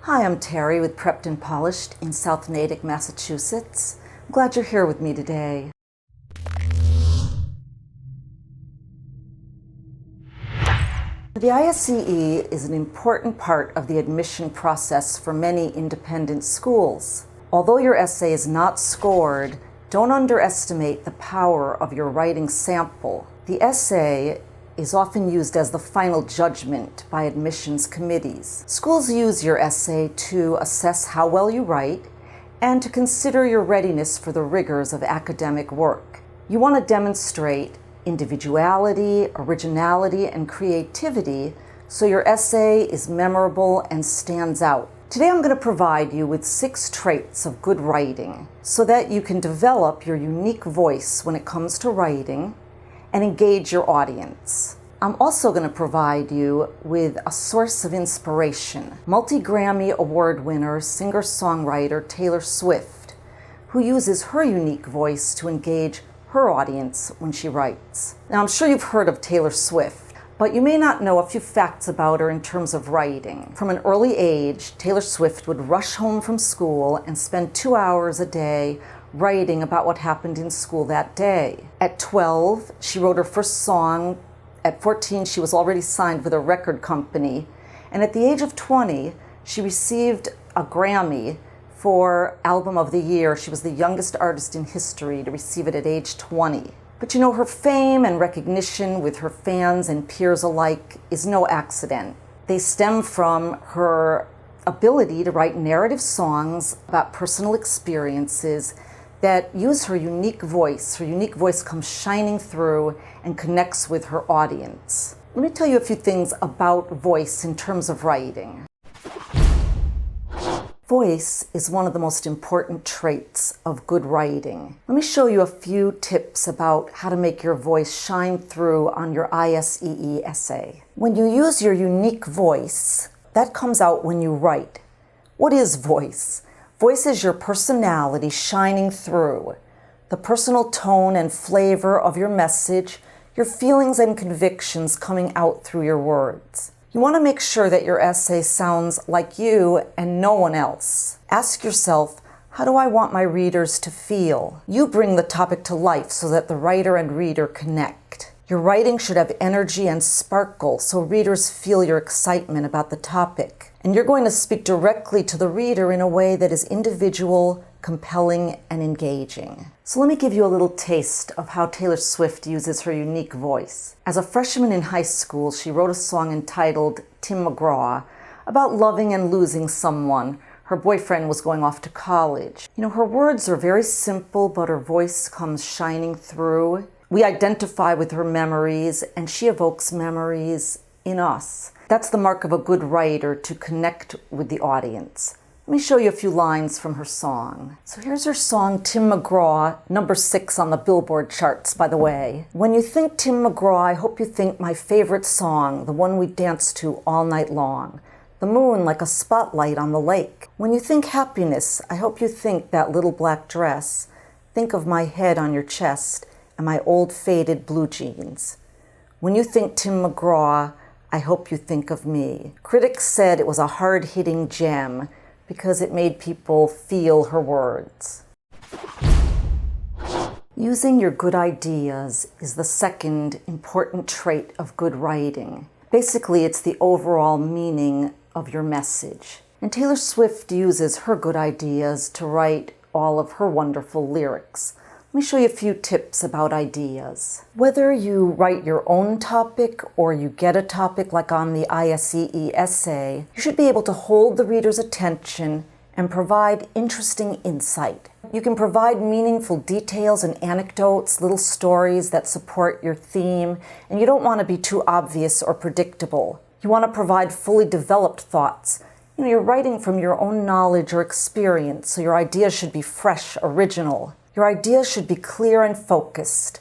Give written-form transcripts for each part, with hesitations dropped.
Hi, I'm Terri with Prepped and Polished in South Natick, Massachusetts. I'm glad you're here with me today. The ISEE is an important part of the admission process for many independent schools. Although your essay is not scored, don't underestimate the power of your writing sample. The essay is often used as the final judgment by admissions committees. Schools use your essay to assess how well you write and to consider your readiness for the rigors of academic work. You want to demonstrate individuality, originality, and creativity so your essay is memorable and stands out. Today I'm going to provide you with 6 traits of good writing so that you can develop your unique voice when it comes to writing and engage your audience. I'm also going to provide you with a source of inspiration, multi-Grammy Award winner, singer-songwriter Taylor Swift, who uses her unique voice to engage her audience when she writes. Now, I'm sure you've heard of Taylor Swift, but you may not know a few facts about her in terms of writing. From an early age, Taylor Swift would rush home from school and spend 2 hours a day writing about what happened in school that day. At 12, she wrote her first song. At 14, she was already signed with a record company. And at the age of 20, she received a Grammy for Album of the Year. She was the youngest artist in history to receive it at age 20. But you know, her fame and recognition with her fans and peers alike is no accident. They stem from her ability to write narrative songs about personal experiences that use her unique voice. Her unique voice comes shining through and connects with her audience. Let me tell you a few things about voice in terms of writing. Voice is one of the most important traits of good writing. Let me show you a few tips about how to make your voice shine through on your ISEE essay. When you use your unique voice, that comes out when you write. What is voice? Voice is your personality shining through, the personal tone and flavor of your message, your feelings and convictions coming out through your words. You want to make sure that your essay sounds like you and no one else. Ask yourself, how do I want my readers to feel? You bring the topic to life so that the writer and reader connect. Your writing should have energy and sparkle so readers feel your excitement about the topic. And you're going to speak directly to the reader in a way that is individual, compelling, and engaging. So let me give you a little taste of how Taylor Swift uses her unique voice. As a freshman in high school, she wrote a song entitled Tim McGraw about loving and losing someone. Her boyfriend was going off to college. You know, her words are very simple, but her voice comes shining through. We identify with her memories, and she evokes memories in us. That's the mark of a good writer, to connect with the audience. Let me show you a few lines from her song. So here's her song, Tim McGraw, number 6 on the Billboard charts, by the way. When you think Tim McGraw, I hope you think my favorite song, the one we dance to all night long. The moon like a spotlight on the lake. When you think happiness, I hope you think that little black dress. Think of my head on your chest and my old faded blue jeans. When you think Tim McGraw, I hope you think of me. Critics said it was a hard-hitting gem because it made people feel her words. Using your good ideas is the second important trait of good writing. Basically, it's the overall meaning of your message. And Taylor Swift uses her good ideas to write all of her wonderful lyrics. Let me show you a few tips about ideas. Whether you write your own topic or you get a topic like on the ISEE essay, you should be able to hold the reader's attention and provide interesting insight. You can provide meaningful details and anecdotes, little stories that support your theme, and you don't want to be too obvious or predictable. You want to provide fully developed thoughts. You know, you're writing from your own knowledge or experience, so your ideas should be fresh, original. Your ideas should be clear and focused.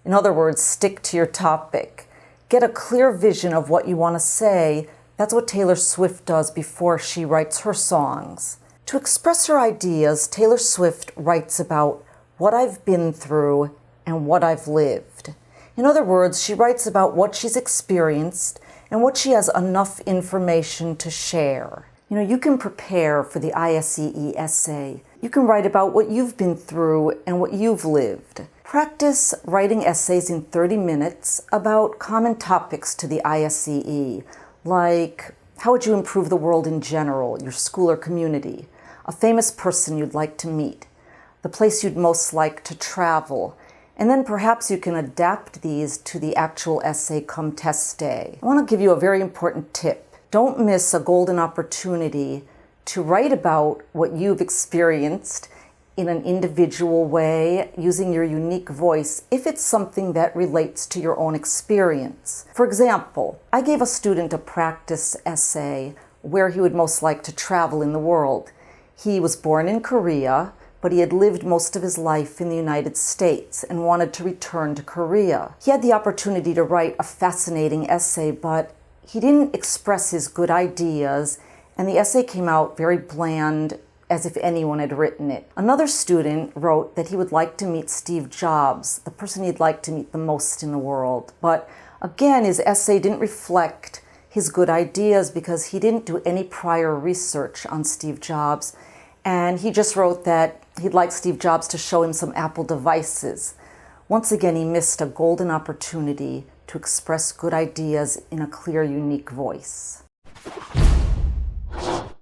In other words, stick to your topic. Get a clear vision of what you want to say. That's what Taylor Swift does before she writes her songs. To express her ideas, Taylor Swift writes about what I've been through and what I've lived. In other words, she writes about what she's experienced and what she has enough information to share. You can prepare for the ISEE essay. You can write about what you've been through and what you've lived. Practice writing essays in 30 minutes about common topics to the ISEE, like how would you improve the world in general, your school or community, a famous person you'd like to meet, the place you'd most like to travel, and then perhaps you can adapt these to the actual essay come test day. I want to give you a very important tip. Don't miss a golden opportunity to write about what you've experienced in an individual way, using your unique voice, if it's something that relates to your own experience. For example, I gave a student a practice essay where he would most like to travel in the world. He was born in Korea, but he had lived most of his life in the United States and wanted to return to Korea. He had the opportunity to write a fascinating essay, but he didn't express his good ideas, and the essay came out very bland, as if anyone had written it. Another student wrote that he would like to meet Steve Jobs, the person he'd like to meet the most in the world. But again, his essay didn't reflect his good ideas because he didn't do any prior research on Steve Jobs, and he just wrote that he'd like Steve Jobs to show him some Apple devices. Once again, he missed a golden opportunity to express good ideas in a clear, unique voice.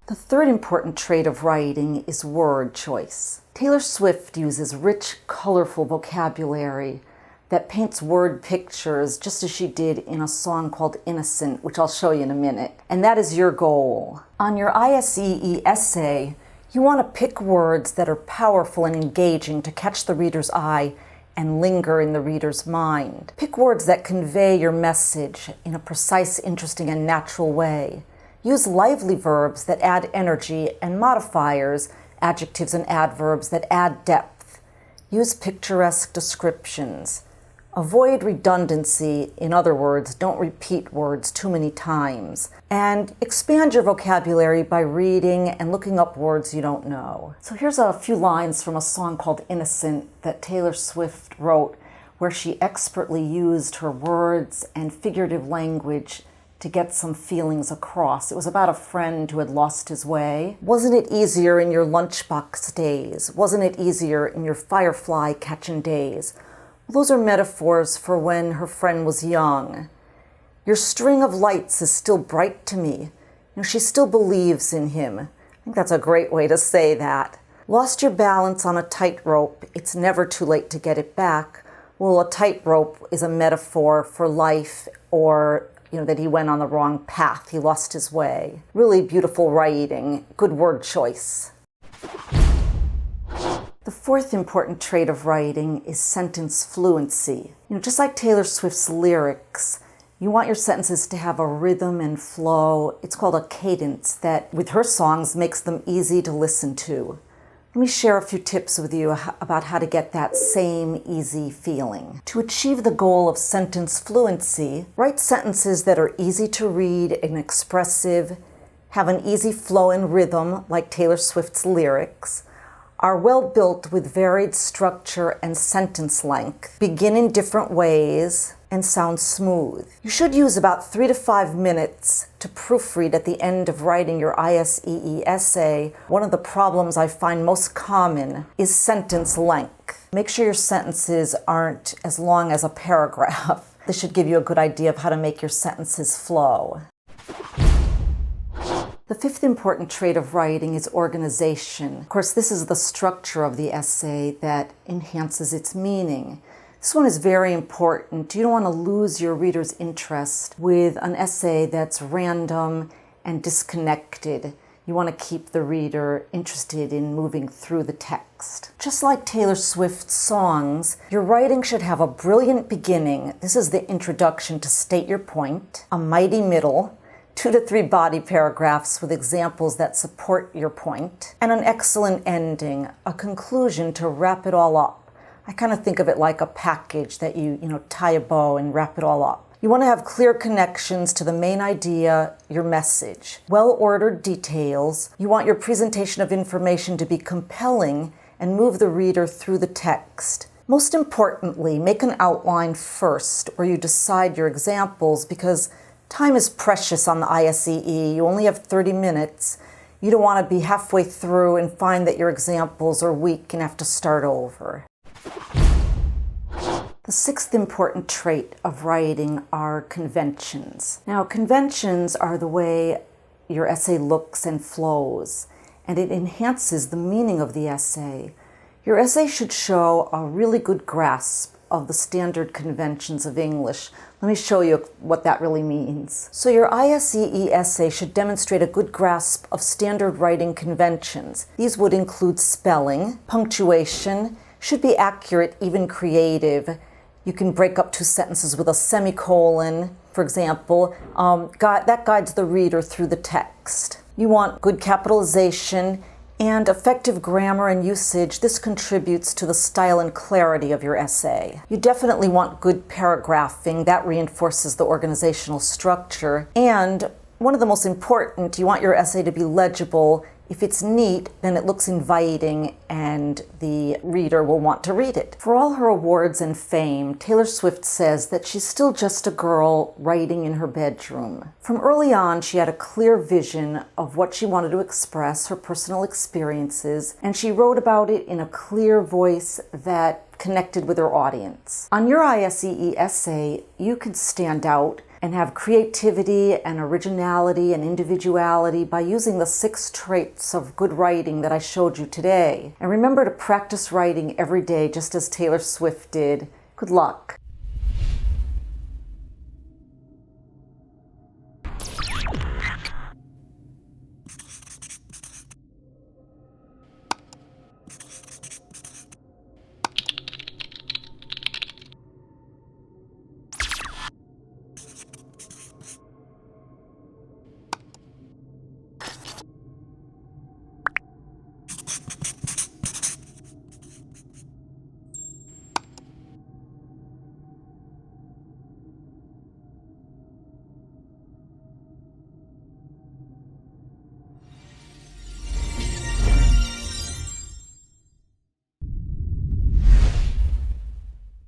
The third important trait of writing is word choice. Taylor Swift uses rich, colorful vocabulary that paints word pictures just as she did in a song called Innocent, which I'll show you in a minute. And that is your goal. On your ISEE essay, you want to pick words that are powerful and engaging to catch the reader's eye and linger in the reader's mind. Pick words that convey your message in a precise, interesting, and natural way. Use lively verbs that add energy and modifiers, adjectives and adverbs that add depth. Use picturesque descriptions. Avoid redundancy. In other words, don't repeat words too many times. And expand your vocabulary by reading and looking up words you don't know. So here's a few lines from a song called Innocent that Taylor Swift wrote, where she expertly used her words and figurative language to get some feelings across. It was about a friend who had lost his way. Wasn't it easier in your lunchbox days? Wasn't it easier in your firefly catching days? Well, those are metaphors for when her friend was young. Your string of lights is still bright to me. She still believes in him. I think that's a great way to say that. Lost your balance on a tightrope. It's never too late to get it back. Well, a tightrope is a metaphor for life, or that he went on the wrong path. He lost his way. Really beautiful writing. Good word choice. The fourth important trait of writing is sentence fluency. Just like Taylor Swift's lyrics, you want your sentences to have a rhythm and flow. It's called a cadence that, with her songs, makes them easy to listen to. Let me share a few tips with you about how to get that same easy feeling. To achieve the goal of sentence fluency, write sentences that are easy to read and expressive, have an easy flow and rhythm like Taylor Swift's lyrics, are well built with varied structure and sentence length, begin in different ways, and sound smooth. You should use about 3 to 5 minutes to proofread at the end of writing your ISEE essay. One of the problems I find most common is sentence length. Make sure your sentences aren't as long as a paragraph. This should give you a good idea of how to make your sentences flow. The fifth important trait of writing is organization. Of course, this is the structure of the essay that enhances its meaning. This one is very important. You don't want to lose your reader's interest with an essay that's random and disconnected. You want to keep the reader interested in moving through the text. Just like Taylor Swift's songs, your writing should have a brilliant beginning. This is the introduction to state your point, a mighty middle, 2 to 3 body paragraphs with examples that support your point, and an excellent ending, a conclusion to wrap it all up. I kind of think of it like a package that you tie a bow and wrap it all up. You want to have clear connections to the main idea, your message. Well-ordered details. You want your presentation of information to be compelling and move the reader through the text. Most importantly, make an outline first where you decide your examples, because time is precious on the ISEE. You only have 30 minutes. You don't want to be halfway through and find that your examples are weak and have to start over. The sixth important trait of writing are conventions. Now, conventions are the way your essay looks and flows, and it enhances the meaning of the essay. Your essay should show a really good grasp of the standard conventions of English. Let me show you what that really means. So your ISEE essay should demonstrate a good grasp of standard writing conventions. These would include spelling, punctuation, should be accurate, even creative. You can break up two sentences with a semicolon, for example. That guides the reader through the text. You want good capitalization and effective grammar and usage. This contributes to the style and clarity of your essay. You definitely want good paragraphing. That reinforces the organizational structure. And one of the most important, you want your essay to be legible. If it's neat, then it looks inviting and the reader will want to read it. For all her awards and fame, Taylor Swift says that she's still just a girl writing in her bedroom. From early on, she had a clear vision of what she wanted to express, her personal experiences, and she wrote about it in a clear voice that connected with her audience. On your ISEE essay, you can stand out and have creativity and originality and individuality by using the 6 traits of good writing that I showed you today. And remember to practice writing every day, just as Taylor Swift did. Good luck.